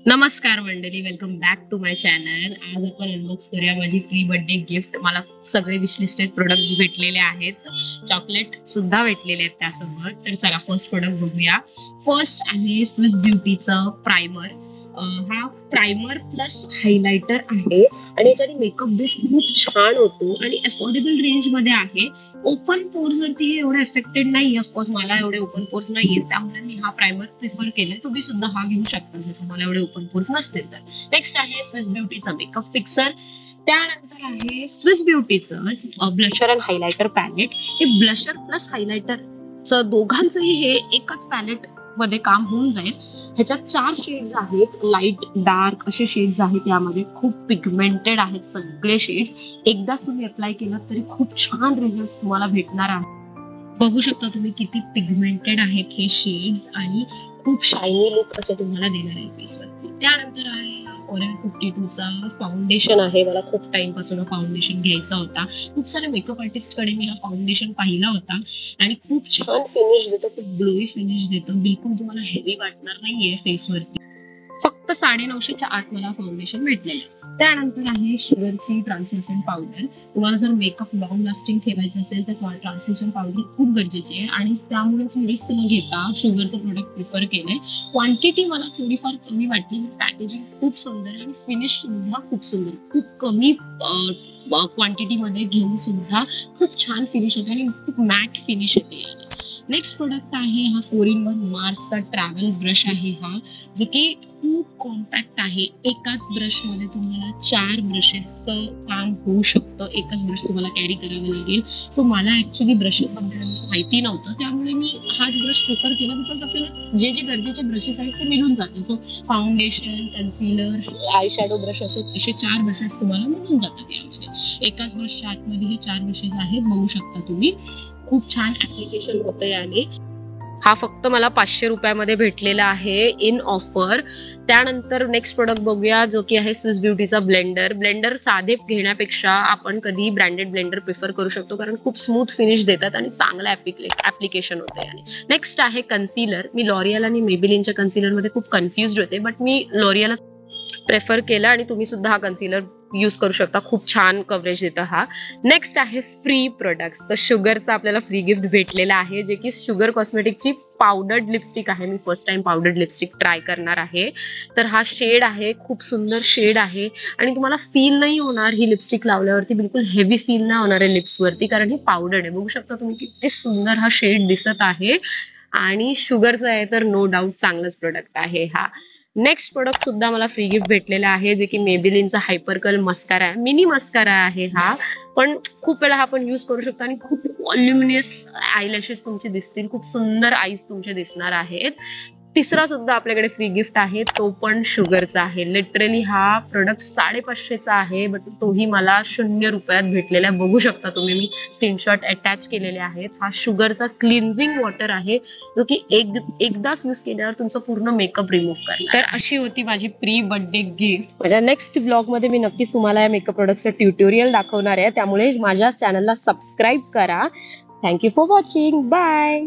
नमस्कार मंडळी, welcome back to my channel. आज आपण अनबॉक्स करूया माझी प्री बर्थडे गिफ्ट. मला सगळे विशलिस्टेड प्रोडक्ट्स भेटलेले आहेत, चॉकलेट सुद्धा भेटलेले आहेत त्यासोबत. तर चला फर्स्ट प्रोडक्ट बघूया. फर्स्ट आहे स्विस ब्युटीचं प्रायमर. हा प्रायमर प्लस हायलायटर आहे आणि याच्याने मेकअप बेस खूप छान होतो आणि अफोर्डेबल रेंज मध्ये आहे. ओपन पोर्स वरती हे एवढं इफेक्टेड नाही. ऑफकोर्स मला एवढे ओपन पोर्स नाहीये, त्यामुळे मी हा प्रायमर प्रिफर केलाय. तुम्ही सुद्धा हा घेऊ शकता जर तुम्हाला एवढे ओपन पोर्स नसतील तर. नेक्स्ट आहे स्विस ब्युटीचा मेकअप फिक्सर. त्यानंतर आहे स्विस ब्युटीचं ब्लशर अँड हायलायटर पॅलेट. हे ब्लशर प्लस हायलायटर दोघांचंही हे एकच पॅलेट मध्ये काम होऊन जाईल. ह्याच्यात 4 शेड्स आहेत, लाईट डार्क असे शेड्स आहेत. यामध्ये खूप पिगमेंटेड आहेत सगळे शेड्स. एकदाच तुम्ही अप्लाय केलं तरी खूप छान रिझल्ट तुम्हाला भेटणार आहे. बघू शकता तुम्ही किती पिगमेंटेड आहेत हे शेड्स आणि खूप शायनी लुक असं तुम्हाला देणार आहे फेसवरती. त्यानंतर आहे फॉरेन 52 चा फाउंडेशन आहे. मला खूप टाइम पासून फाउंडेशन घ्यायचा होता. खूप सारे मेकअप आर्टिस्ट कडे मी हा फाउंडेशन पाहिला होता आणि खूप छान फिनिश देतो, खूप ग्लोई फिनिश देतो. बिलकुल तुम्हाला हेवी वाटणार नाहीये फेसवरती. फक्त 950च्या आत मला फाउंडेशन भेटलेलं आहे. त्यानंतर आहे शुगरची ट्रान्सल्युसंट पावडर. तुम्हाला जर मेकअप लॉंग लास्टिंग ठेवायचं असेल तर ट्रान्सल्युसंट पावडर खूप गरजेची आहे आणि त्यामुळेच मी रिस्क न घेता शुगरचं प्रोडक्ट प्रिफर केलंय. क्वांटिटी मला थोडीफार कमी वाटली. पॅकेजिंग खूप सुंदर आहे आणि फिनिश सुद्धा खूप सुंदर. खूप कमी क्वांटिटी मध्ये घेऊन सुद्धा खूप छान फिनिश येते आणि खूप मॅट फिनिश येते. नेक्स्ट प्रोडक्ट आहे हा 4-in-1 मार्सचा ट्रॅव्हल ब्रश आहे हा, जो की खूप कॉम्पॅक्ट आहे. एकाच ब्रश मध्ये तुम्हाला 4 ब्रशेसचं काम होऊ शकतं. एकच ब्रश तुम्हाला कॅरी करावं लागेल. सो मला ऍक्च्युली ब्रशेस बद्दल माहिती नव्हतं, त्यामुळे मी हाच ब्रश प्रिफर केला. बिकॉज आपल्याला जे जे गरजेचे ब्रशेस आहेत ते मिळून जातात. So foundation, concealer, eye shadow brush असे 4 ब्रशेस तुम्हाला मिळून जातात यामध्ये. एकाच ब्रशच्या आतमध्ये हे 4 ब्रशेस आहेत, बघू शकता तुम्ही. खूप छान ऍप्लिकेशन होतं याने. हा फक्त मला 500 रुपयामध्ये भेटलेला आहे इन ऑफर. त्यानंतर नेक्स्ट प्रोडक्ट बघूया, जो की आहे स्विस ब्युटीचा ब्लेंडर. ब्लेंडर साधे घेण्यापेक्षा आपण कधी ब्रँडेड ब्लेंडर प्रिफर करू शकतो, कारण खूप स्मूथ फिनिश देतात आणि चांगलं ऍप्लिकेशन होतं याने. नेक्स्ट आहे कन्सिलर. मी लॉरियल आणि मेबेलिनच्या कन्सिलर मध्ये खूप कन्फ्युज्ड होते, बट मी लॉरियल प्रेफर केला आणि तुम्ही सुद्धा हा कन्सिलर यूज करू शकता. खूप छान कव्हरेज देतं हा. नेक्स्ट आहे फ्री प्रोडक्ट्स. तर शुगरचा आपल्याला फ्री गिफ्ट भेटलेला आहे, जे की शुगर कॉस्मेटिकची पावडर्ड लिपस्टिक आहे. मी फर्स्ट टाइम पावडर्ड लिपस्टिक ट्राय करणार आहे. तर हा शेड आहे, खूप सुंदर शेड आहे आणि तुम्हाला फील नाही होणार ही लिपस्टिक लावल्यावरती, बिलकुल हेवी फील नाही होणार आहे लिप्सवरती, कारण ही पावडर्ड आहे. बघू शकता तुम्ही किती सुंदर हा शेड दिसत आहे आणि शुगरचा आहे तर नो डाऊट चांगलाच प्रोडक्ट आहे हा. नेक्स्ट प्रोडक्ट सुद्धा मला फ्री गिफ्ट भेटलेला आहे, जे की मेबेलिनचा हायपरकल मस्कारा आहे. मिनी मस्कारा आहे हा, पण खूप वेळा हा आपण युज करू शकतो आणि खूप वॉल्युमिनियस आयलॅशेस तुमचे दिसतील, खूप सुंदर आईज तुमचे दिसणार आहेत. तिसरा सुद्धा आपल्याकडे फ्री गिफ्ट आहे, तो पण शुगरचा आहे. लिटरली हा प्रोडक्ट 550चा आहे, बट तोही मला 0 रुपयात भेटलेला आहे. बघू शकता तुम्ही, मी स्क्रीनशॉट अटॅच केलेले आहेत. हा शुगरचा क्लिन्झिंग वॉटर आहे, जो की एकदाच यूज केल्यावर तुमचा पूर्ण मेकअप रिमूव्ह करणार. तर अशी होती माझी प्री बर्थडे गिफ्ट. माझ्या नेक्स्ट ब्लॉग मध्ये मी नक्कीच तुम्हाला या मेकअप प्रोडक्टचं ट्युटोरियल दाखवणार आहे, त्यामुळे माझ्या चॅनलला सबस्क्राईब करा. Thank you for watching. बाय.